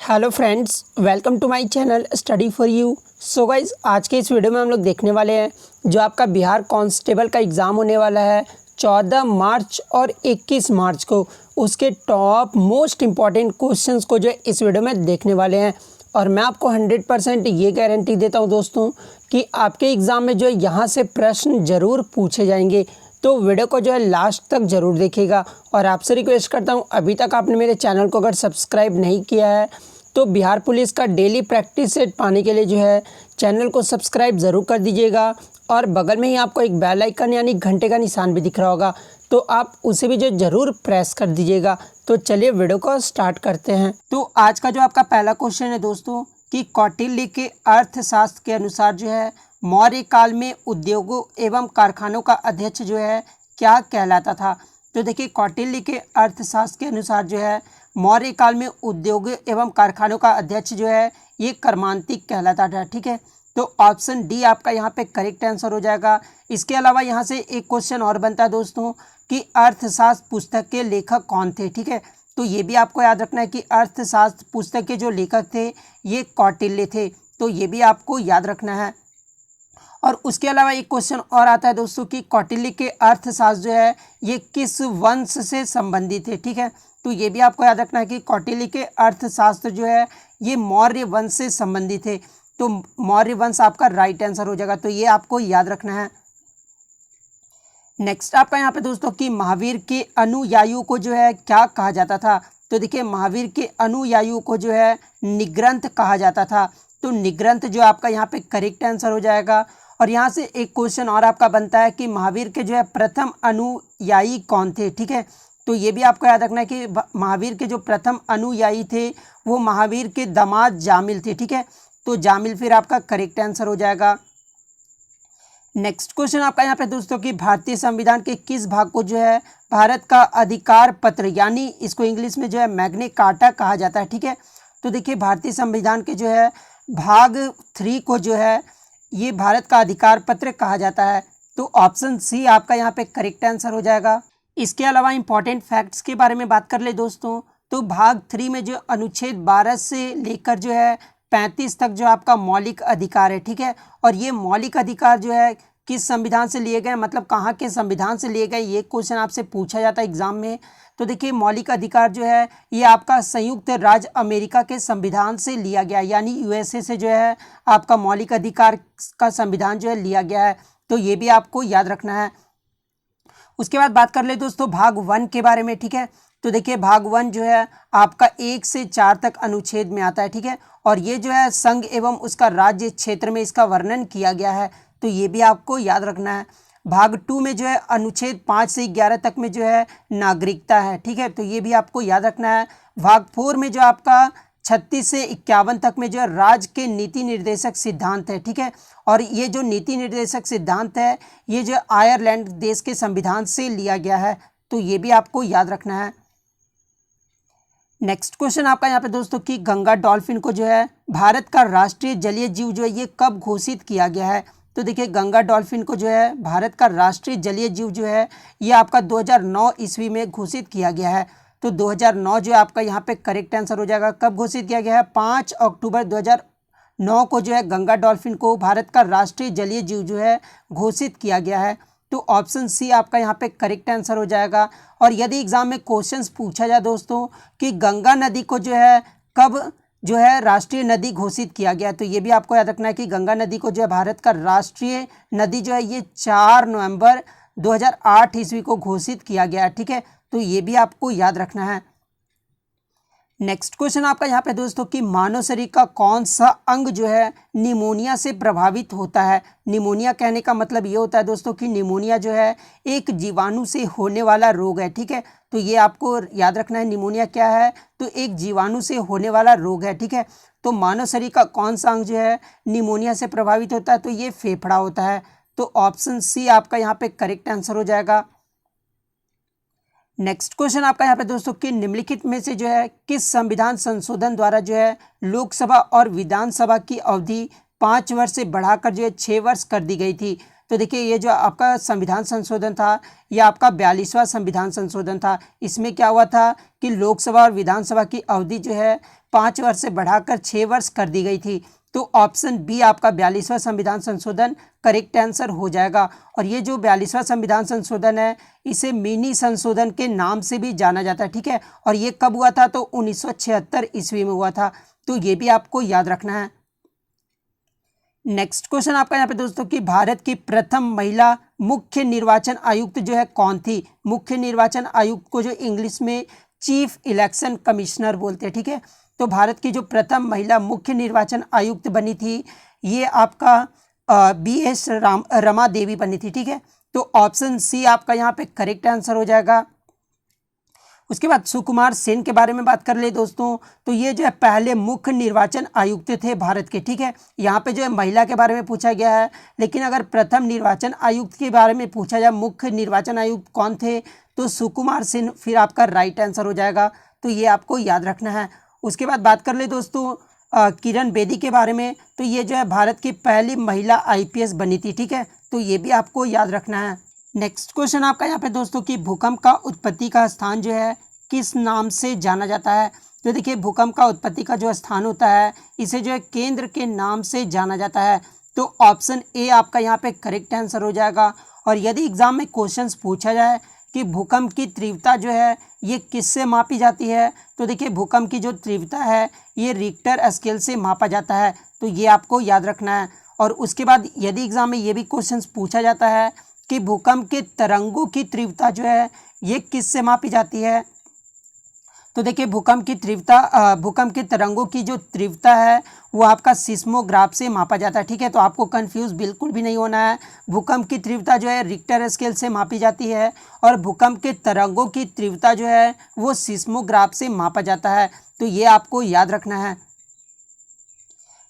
Hello friends, welcome to my channel study for you. So guys, आज के इस video में हम लोग देखने वाले हैं जो आपका बिहार कांस्टेबल का एग्ज़ाम होने वाला है 14 मार्च और 21 मार्च को। उसके टॉप मोस्ट इम्पॉर्टेंट क्वेश्चंस को जो है इस वीडियो में देखने वाले हैं। और मैं आपको 100% ये गारंटी देता हूँ दोस्तों कि आपके एग्ज़ाम में जो है यहाँ से प्रश्न ज़रूर पूछे जाएंगे। तो वीडियो को जो है लास्ट तक ज़रूर देखिएगा। और आपसे रिक्वेस्ट करता हूँ, अभी तक आपने मेरे चैनल को अगर सब्सक्राइब नहीं किया है तो बिहार पुलिस का डेली प्रैक्टिस सेट पाने के लिए जो है चैनल को सब्सक्राइब ज़रूर कर दीजिएगा। और बगल में ही आपको एक बेल आइकन यानी घंटे का निशान भी दिख रहा होगा, तो आप उसे भी जो ज़रूर प्रेस कर दीजिएगा। तो चलिए वीडियो को स्टार्ट करते हैं। तो आज का जो आपका पहला क्वेश्चन है दोस्तों कि कौटिल्य के अर्थशास्त्र के अनुसार जो है मौर्य काल में उद्योगों एवं कारखानों का अध्यक्ष जो है क्या कहलाता था। तो देखिए, कौटिल्य के अर्थशास्त्र के अनुसार जो है मौर्य काल में उद्योग एवं कारखानों का अध्यक्ष जो है ये कर्मांतिक कहलाता था। ठीक है, तो ऑप्शन डी आपका यहाँ पे करेक्ट आंसर हो जाएगा। इसके अलावा यहाँ से एक क्वेश्चन और बनता है दोस्तों कि अर्थशास्त्र पुस्तक के लेखक कौन थे। ठीक है, तो ये भी आपको याद रखना है कि अर्थशास्त्र पुस्तक के जो लेखक थे ये कौटिल्य थे। तो ये भी आपको याद रखना है। और उसके अलावा एक क्वेश्चन और आता है दोस्तों कि कौटिल्य के अर्थशास्त्र जो है ये किस वंश से संबंधित है। ठीक है, तो ये भी आपको याद रखना है कि कौटिल्य के अर्थशास्त्र जो है ये मौर्य वंश से संबंधित है। तो मौर्य वंश आपका राइट आंसर हो जाएगा। तो ये आपको याद रखना है। नेक्स्ट आपका यहाँ पे दोस्तों कि महावीर के अनुयायियों को जो है क्या कहा जाता था। तो देखिए, महावीर के अनुयायियों को जो है निग्रंथ कहा जाता था। तो निग्रंथ जो आपका यहाँ पे करेक्ट आंसर हो जाएगा। और यहाँ से एक क्वेश्चन और आपका बनता है कि महावीर के जो है प्रथम अनुयायी कौन थे। ठीक है, तो ये भी आपको याद रखना है कि महावीर के जो प्रथम अनुयायी थे वो महावीर के दामाद जामिल थे। ठीक है, तो जामिल फिर आपका करेक्ट आंसर हो जाएगा। नेक्स्ट क्वेश्चन आपका यहाँ पे दोस्तों कि भारतीय संविधान के किस भाग को जो है भारत का अधिकार पत्र यानी इसको इंग्लिश में जो है मैग्ना कार्टा कहा जाता है। ठीक है, तो देखिए, भारतीय संविधान के जो है भाग 3 को जो है ये भारत का अधिकार पत्र कहा जाता है। तो ऑप्शन सी आपका यहाँ पे करेक्ट आंसर हो जाएगा। इसके अलावा इंपॉर्टेंट फैक्ट्स के बारे में बात कर ले दोस्तों, तो भाग 3 में जो अनुच्छेद 12 से लेकर जो है 35 तक जो आपका मौलिक अधिकार है। ठीक है, और ये मौलिक अधिकार जो है किस संविधान से लिए गए, मतलब कहाँ के संविधान से लिए गए, ये क्वेश्चन आपसे पूछा जाता है एग्जाम में। तो देखिए, मौलिक अधिकार जो है ये आपका संयुक्त राज्य अमेरिका के संविधान से लिया गया, यानी यूएसए से जो है आपका मौलिक अधिकार का संविधान जो है लिया गया है। तो ये भी आपको याद रखना है। उसके बाद बात कर ले दोस्तों भाग 1 के बारे में। ठीक है, तो देखिए, भाग 1 जो है आपका 1 से 4 तक अनुच्छेद में आता है। ठीक है, और ये जो है संघ एवं उसका राज्य क्षेत्र में इसका वर्णन किया गया है। तो ये भी आपको याद रखना है। भाग 2 में जो है अनुच्छेद 5 से 11 तक में जो है नागरिकता है। ठीक है, तो ये भी आपको याद रखना है। भाग 4 में जो आपका 36 से 51 तक में जो है राज्य के नीति निर्देशक सिद्धांत है। ठीक है, और ये जो नीति निर्देशक सिद्धांत है ये जो आयरलैंड देश के संविधान से लिया गया है। तो ये भी आपको याद रखना है। नेक्स्ट क्वेश्चन आपका यहाँ पे दोस्तों कि गंगा डॉल्फिन को जो है भारत का राष्ट्रीय जलीय जीव जो है ये कब घोषित किया गया है। तो देखिए, गंगा डॉल्फिन को जो है भारत का राष्ट्रीय जलीय जीव जो है ये आपका 2009 ईस्वी में घोषित किया गया है। तो 2009 जो है आपका यहाँ पे करेक्ट आंसर हो जाएगा। कब घोषित किया गया है? 5 अक्टूबर 2009 को जो है गंगा डॉल्फिन को भारत का राष्ट्रीय जलीय जीव जो है घोषित किया गया है। तो ऑप्शन सी आपका यहाँ पे करेक्ट आंसर हो जाएगा। और यदि एग्जाम में क्वेश्चंस पूछा जाए दोस्तों कि गंगा नदी को जो है कब जो है राष्ट्रीय नदी घोषित किया गया, तो ये भी आपको याद रखना है कि गंगा नदी को जो है भारत का राष्ट्रीय नदी जो है ये 4 नवंबर 2008 ईस्वी को घोषित किया गया है। ठीक है, तो ये भी आपको याद रखना है। नेक्स्ट क्वेश्चन आपका यहाँ पे दोस्तों कि मानव शरीर का कौन सा अंग जो है निमोनिया से प्रभावित होता है। निमोनिया कहने का मतलब ये होता है दोस्तों कि निमोनिया जो है एक जीवाणु से होने वाला रोग है। ठीक है, तो ये आपको याद रखना है। निमोनिया क्या है? तो एक जीवाणु से होने वाला रोग है। ठीक है, तो मानव शरीर का कौन सा अंग जो है निमोनिया से प्रभावित होता है? तो ये फेफड़ा होता है। तो ऑप्शन सी आपका यहाँ पे करेक्ट आंसर हो जाएगा। नेक्स्ट क्वेश्चन आपका यहाँ पे दोस्तों कि निम्नलिखित में से जो है किस संविधान संशोधन द्वारा जो है लोकसभा और विधानसभा की अवधि 5 वर्ष से बढ़ाकर जो है 6 वर्ष कर दी गई थी। तो तो देखिए ये जो आपका संविधान संशोधन था ये आपका 42वां संविधान संशोधन था। इसमें क्या हुआ था कि लोकसभा और विधानसभा की अवधि जो है 5 वर्ष से बढ़ाकर 6 वर्ष कर दी गई थी। तो ऑप्शन बी आपका 42वां संविधान संशोधन करेक्ट आंसर हो जाएगा। और ये जो 42वां संविधान संशोधन है इसे मिनी संशोधन के नाम से भी जाना जाता है, ठीक है। और ये कब हुआ था? तो 1976 ईस्वी में हुआ था। तो ये भी आपको याद रखना है। नेक्स्ट क्वेश्चन आपका यहाँ पे दोस्तों कि भारत की प्रथम महिला मुख्य निर्वाचन आयुक्त जो है कौन थी? मुख्य निर्वाचन आयुक्त को जो इंग्लिश में चीफ इलेक्शन कमिश्नर बोलते हैं, ठीक है। तो भारत की जो प्रथम महिला मुख्य निर्वाचन आयुक्त बनी थी ये आपका BS रमा देवी बनी थी, ठीक है। तो ऑप्शन सी आपका यहाँ पे करेक्ट आंसर हो जाएगा। उसके बाद सुकुमार सेन के बारे में बात कर ले दोस्तों, तो ये जो है पहले मुख्य निर्वाचन आयुक्त थे भारत के, ठीक है। यहाँ पे जो है महिला के बारे में पूछा गया है, लेकिन अगर प्रथम निर्वाचन आयुक्त के बारे में पूछा जाए मुख्य निर्वाचन आयुक्त कौन थे तो सुकुमार सेन फिर आपका राइट आंसर हो जाएगा। तो ये आपको याद रखना है। उसके बाद बात कर ले दोस्तों किरण बेदी के बारे में, तो ये जो है भारत की पहली महिला IPS बनी थी, ठीक है। तो ये भी आपको याद रखना है। नेक्स्ट क्वेश्चन आपका यहाँ पे दोस्तों कि भूकंप का उत्पत्ति का स्थान जो है किस नाम से जाना जाता है? तो देखिए भूकंप का उत्पत्ति का जो स्थान होता है इसे जो है केंद्र के नाम से जाना जाता है। तो ऑप्शन ए आपका यहाँ पे करेक्ट आंसर हो जाएगा। और यदि एग्जाम में क्वेश्चंस पूछा जाए कि भूकंप की तीव्रता जो है ये किससे मापी जाती है, तो देखिए भूकंप की जो तीव्रता है ये रिक्टर स्केल से मापा जाता है। तो ये आपको याद रखना है। और उसके बाद यदि एग्जाम में ये भी क्वेश्चंस पूछा जाता है कि भूकंप के तरंगों की तीव्रता जो है ये किससे मापी जाती है, तो देखिए भूकंप के तरंगों की जो तीव्रता है वो आपका सिस्मोग्राफ से मापा जाता है, ठीक है। तो आपको कंफ्यूज बिल्कुल भी नहीं होना है। भूकंप की तीव्रता जो है रिक्टर स्केल से मापी जाती है और भूकंप के तरंगों की तीव्रता जो है वो सिस्मोग्राफ से मापा जाता है। तो ये आपको याद रखना है।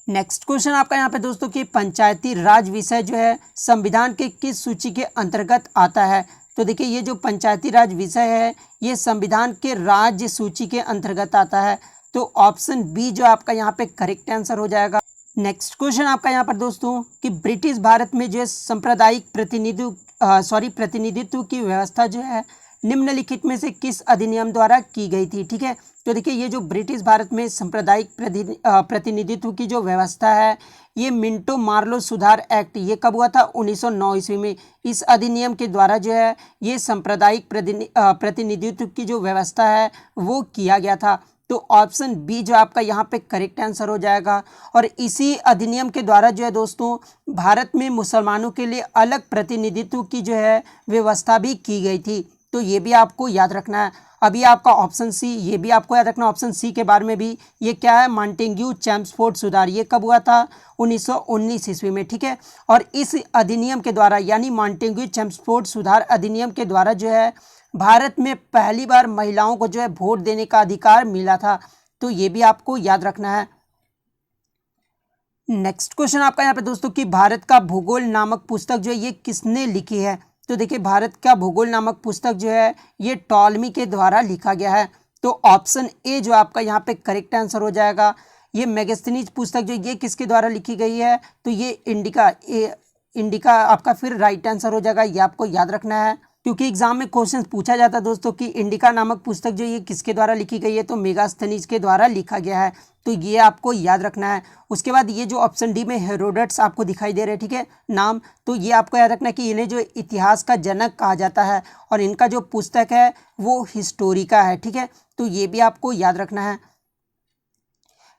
नेक्स्ट क्वेश्चन आपका यहाँ पे दोस्तों कि पंचायती राज विषय जो है संविधान के किस सूची के अंतर्गत आता है? तो देखिए ये जो पंचायती राज विषय है ये संविधान के राज्य सूची के अंतर्गत आता है। तो ऑप्शन बी जो आपका यहाँ पे करेक्ट आंसर हो जाएगा। नेक्स्ट क्वेश्चन आपका यहाँ पर दोस्तों कि ब्रिटिश भारत में जो है सांप्रदायिक प्रतिनिधित्व की व्यवस्था जो है निम्नलिखित में से किस अधिनियम द्वारा की गई थी, ठीक है। तो देखिए ये जो ब्रिटिश भारत में सांप्रदायिक प्रतिनिधित्व की जो व्यवस्था है ये मिंटो मार्लो सुधार एक्ट ये कब हुआ था? 1909 ईस्वी में। इस अधिनियम के द्वारा जो है ये सांप्रदायिक प्रतिनिधित्व की जो व्यवस्था है वो किया गया था। तो ऑप्शन बी जो आपका यहाँ पे करेक्ट आंसर हो जाएगा। और इसी अधिनियम के द्वारा जो है दोस्तों भारत में मुसलमानों के लिए अलग प्रतिनिधित्व की जो है व्यवस्था भी की गई थी। तो ये भी आपको याद रखना है। अभी आपका ऑप्शन सी, ये भी आपको याद रखना ऑप्शन सी के बारे में भी। ये क्या है? मॉन्टेग्यू चेम्सफोर्ड सुधार। ये कब हुआ था? 1919 ईस्वी में, ठीक है। और इस अधिनियम के द्वारा यानी मॉन्टेग्यू चेम्सफोर्ड सुधार अधिनियम के द्वारा जो है भारत में पहली बार महिलाओं को जो है वोट देने का अधिकार मिला था। तो ये भी आपको याद रखना है। नेक्स्ट क्वेश्चन आपका यहाँ पे दोस्तों कि भारत का भूगोल नामक पुस्तक जो है ये किसने लिखी है? तो देखिए भारत का भूगोल नामक पुस्तक जो है ये टॉलमी के द्वारा लिखा गया है। तो ऑप्शन ए जो आपका यहाँ पे करेक्ट आंसर हो जाएगा। ये मेगास्थनीज पुस्तक जो ये किसके द्वारा लिखी गई है? तो ये इंडिका आपका फिर राइट आंसर हो जाएगा। ये आपको याद रखना है क्योंकि एग्जाम में क्वेश्चन पूछा जाता है दोस्तों कि इंडिका नामक पुस्तक जो ये किसके द्वारा लिखी गई है, तो मेगास्थनीज के द्वारा लिखा गया है। तो ये आपको याद रखना है। उसके बाद ये जो ऑप्शन डी में हेरोडोटस आपको दिखाई दे रहे हैं, ठीक है, नाम, तो ये आपको याद रखना है कि इन्हें जो इतिहास का जनक कहा जाता है और इनका जो पुस्तक है वो हिस्टोरिका है, ठीक है। तो ये भी आपको याद रखना है।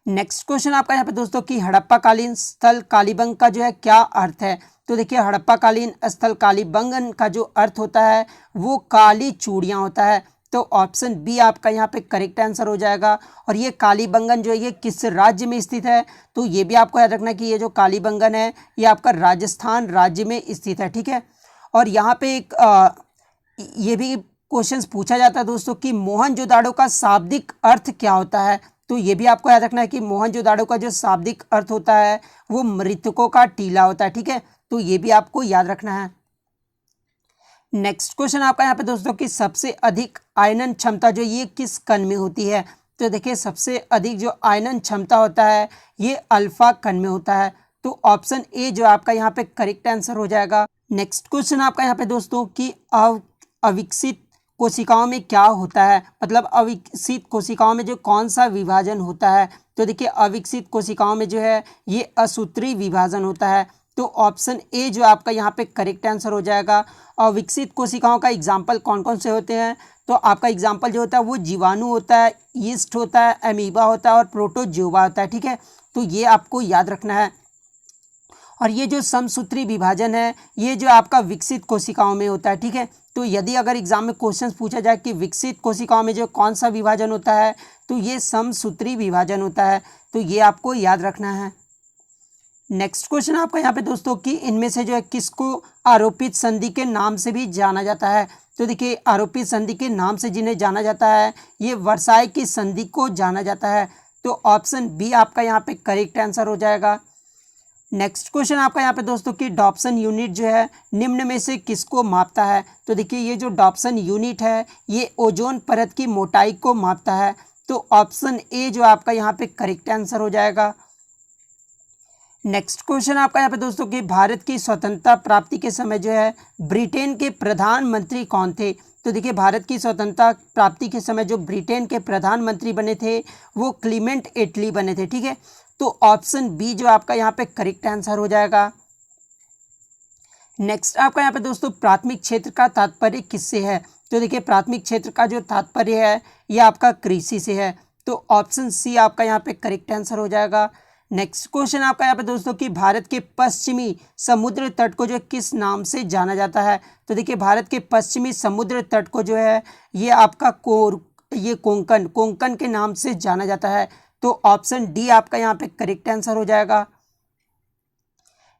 नेक्स्ट क्वेश्चन आपका यहाँ पे दोस्तों कि हड़प्पाकालीन स्थल कालीबंग का जो है क्या अर्थ है? तो देखिए हड़प्पाकालीन स्थल कालीबंगन का जो अर्थ होता है वो काली चूड़ियाँ होता है। तो ऑप्शन बी आपका यहाँ पे करेक्ट आंसर हो जाएगा। और ये कालीबंगन जो है ये किस राज्य में स्थित है? तो ये भी आपको याद रखना है कि ये जो कालीबंगन है ये आपका राजस्थान राज्य में स्थित है, ठीक है। और यहाँ पे एक ये भी क्वेश्चन पूछा जाता है दोस्तों कि मोहनजोदाड़ो का शाब्दिक अर्थ क्या होता है? तो ये भी आपको याद रखना है कि मोहनजोदाड़ो का जो शाब्दिक अर्थ होता है वो मृतकों का टीला होता है, ठीक है। तो ये भी आपको याद रखना है। नेक्स्ट क्वेश्चन आपका यहाँ पे दोस्तों कि सबसे अधिक आयनन क्षमता जो ये किस कण में होती है? तो देखिए सबसे अधिक जो आयनन क्षमता होता है ये अल्फा कण में होता है। तो ऑप्शन ए जो आपका यहाँ पे करेक्ट आंसर हो जाएगा। नेक्स्ट क्वेश्चन आपका यहाँ पे दोस्तों कि अविकसित कोशिकाओं में क्या होता है, मतलब अविकसित कोशिकाओं में जो कौन सा विभाजन होता है। तो देखिए अविकसित कोशिकाओं में जो है ये असूत्री विभाजन होता है। तो ऑप्शन ए जो आपका यहाँ पे करेक्ट आंसर हो जाएगा। अविकसित कोशिकाओं का एग्जाम्पल कौन कौन से होते हैं, तो आपका एग्जाम्पल जो होता है वो जीवाणु होता है, यीस्ट होता है, अमीबा होता है और प्रोटोजोआ होता है। ठीक है, तो ये आपको याद रखना है। और ये जो समसूत्री विभाजन है ये जो आपका विकसित कोशिकाओं में होता है। ठीक है, तो यदि अगर एग्जाम में क्वेश्चन पूछा जाए कि विकसित कोशिकाओं में जो कौन सा विभाजन होता है, तो ये समसूत्री विभाजन होता है। तो ये आपको याद रखना है। नेक्स्ट क्वेश्चन आपका यहाँ पे दोस्तों कि इनमें से जो है किसको आरोपित संधि के नाम से भी जाना जाता है। तो देखिए आरोपित संधि के नाम से जिन्हें जाना जाता है ये वर्साई की संधि को जाना जाता है। तो ऑप्शन बी आपका यहाँ पे करेक्ट आंसर हो जाएगा। नेक्स्ट क्वेश्चन आपका यहाँ पे दोस्तों कि डॉप्सन यूनिट जो है निम्न में से किसको मापता है। तो देखिए ये जो डॉप्सन यूनिट है ये ओजोन परत की मोटाई को मापता है। तो ऑप्शन ए जो आपका यहाँ पे करेक्ट आंसर हो जाएगा। नेक्स्ट क्वेश्चन आपका यहाँ पे दोस्तों कि भारत की स्वतंत्रता प्राप्ति के समय जो है ब्रिटेन के प्रधानमंत्री कौन थे। तो देखिए भारत की स्वतंत्रता प्राप्ति के समय जो ब्रिटेन के प्रधानमंत्री बने थे वो क्लीमेंट एटली बने थे। ठीक है, तो ऑप्शन बी जो आपका यहाँ पे करेक्ट आंसर हो जाएगा। नेक्स्ट आपका यहाँ पे दोस्तों प्राथमिक क्षेत्र का तात्पर्य किससे है। तो देखिए प्राथमिक क्षेत्र का जो तात्पर्य है ये आपका कृषि से है। तो ऑप्शन सी आपका यहाँ पे करेक्ट आंसर हो जाएगा। नेक्स्ट क्वेश्चन आपका यहाँ पे दोस्तों कि भारत के पश्चिमी समुद्र तट को जो किस नाम से जाना जाता है। तो देखिए भारत के पश्चिमी समुद्र तट को जो है ये आपका कोंकण के नाम से जाना जाता है। तो ऑप्शन डी आपका यहाँ पे करेक्ट आंसर हो जाएगा।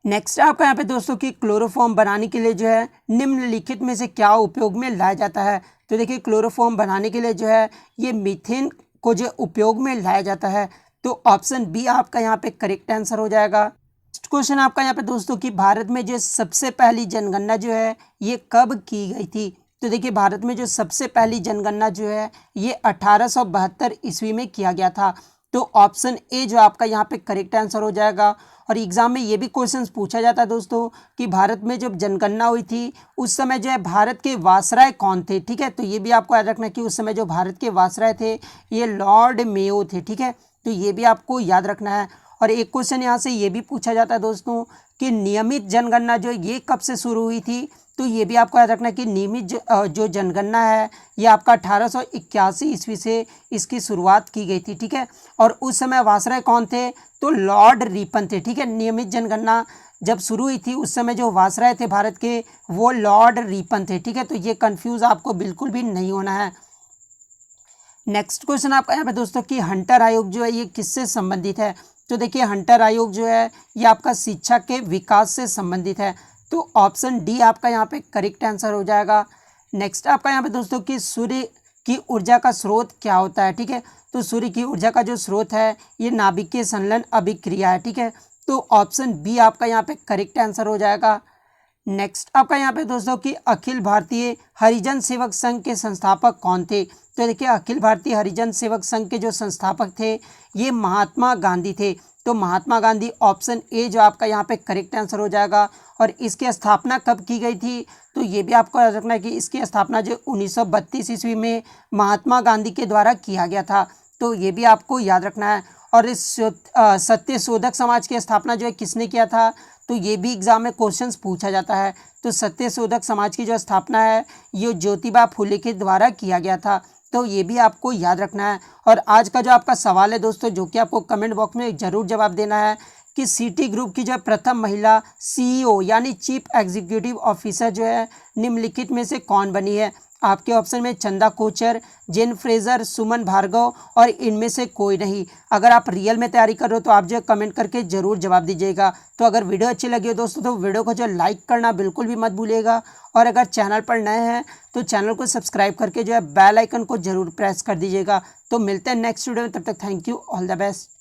नेक्स्ट आपका यहाँ पे दोस्तों कि क्लोरोफॉर्म बनाने के लिए जो है निम्नलिखित में से क्या उपयोग में लाया जाता है। तो देखिए क्लोरोफॉर्म बनाने के लिए जो है ये मीथेन को जो उपयोग में लाया जाता है। तो ऑप्शन बी आपका यहाँ पे करेक्ट आंसर हो जाएगा। नेक्स्ट क्वेश्चन आपका यहाँ पे दोस्तों कि भारत में जो सबसे पहली जनगणना जो है ये कब की गई थी। तो देखिए भारत में जो सबसे पहली जनगणना जो है ये 1872 ईस्वी में किया गया था। तो ऑप्शन ए जो आपका यहाँ पे करेक्ट आंसर हो जाएगा। और एग्जाम में ये भी क्वेश्चंस पूछा जाता है दोस्तों कि भारत में जब जनगणना हुई थी उस समय जो है भारत के वायसराय कौन थे। ठीक है, तो ये भी आपको याद रखना कि उस समय जो भारत के वायसराय थे ये लॉर्ड मेयो थे। ठीक है, तो ये भी आपको याद रखना है। और एक क्वेश्चन यहाँ से ये भी पूछा जाता है दोस्तों कि नियमित जनगणना जो ये कब से शुरू हुई थी। तो ये भी आपको याद रखना कि नियमित जो जनगणना है ये आपका 1881 ईस्वी से इसकी शुरुआत की गई थी। ठीक है, और उस समय वायसराय कौन थे, तो लॉर्ड रिपन थे। ठीक है, नियमित जनगणना जब शुरू हुई थी उस समय जो वायसराय थे भारत के वो लॉर्ड रिपन थे। ठीक है, तो ये कंफ्यूज आपको बिल्कुल भी नहीं होना है। नेक्स्ट क्वेश्चन आपका यहाँ पे दोस्तों कि हंटर आयोग जो है ये किससे संबंधित है। तो देखिए हंटर आयोग जो है ये आपका शिक्षा के विकास से संबंधित है। तो ऑप्शन डी आपका यहाँ पे करेक्ट आंसर हो जाएगा। नेक्स्ट आपका यहाँ पे दोस्तों कि सूर्य की ऊर्जा का स्रोत क्या होता है। ठीक है, तो सूर्य की ऊर्जा का जो स्रोत है ये नाभिकीय संलयन अभिक्रिया है। ठीक है, तो ऑप्शन बी आपका यहाँ पे करेक्ट आंसर हो जाएगा। नेक्स्ट आपका यहाँ पे दोस्तों कि अखिल भारतीय हरिजन सेवक संघ के संस्थापक कौन थे। तो देखिए अखिल भारतीय हरिजन सेवक संघ के जो संस्थापक थे ये महात्मा गांधी थे। तो महात्मा गांधी ऑप्शन ए जो आपका यहाँ पे करेक्ट आंसर हो जाएगा। और इसकी स्थापना कब की गई थी, तो ये भी आपको याद रखना है कि इसकी स्थापना जो 1932 ईस्वी में महात्मा गांधी के द्वारा किया गया था। तो ये भी आपको याद रखना है। और इस सत्यशोधक समाज की स्थापना जो है किसने किया था, तो ये भी एग्जाम में क्वेश्चंस पूछा जाता है। तो सत्यशोधक समाज की जो स्थापना है ये ज्योतिबा फुले के द्वारा किया गया था। तो ये भी आपको याद रखना है। और आज का जो आपका सवाल है दोस्तों जो कि आपको कमेंट बॉक्स में ज़रूर जवाब देना है कि सिटी ग्रुप की जो प्रथम महिला सीईओ यानी चीफ एग्जीक्यूटिव ऑफिसर जो है निम्नलिखित में से कौन बनी है। आपके ऑप्शन में चंदा कोचर, जेन फ्रेजर, सुमन भार्गव और इनमें से कोई नहीं। अगर आप रियल में तैयारी कर रहे हो तो आप जो कमेंट करके ज़रूर जवाब दीजिएगा। तो अगर वीडियो अच्छी लगी हो दोस्तों तो वीडियो को जो लाइक करना बिल्कुल भी मत भूलिएगा। और अगर चैनल पर नए हैं तो चैनल को सब्सक्राइब करके जो है बेल आइकन को ज़रूर प्रेस कर दीजिएगा। तो मिलते हैं नेक्स्ट वीडियो में, तब तक thank you, all the best.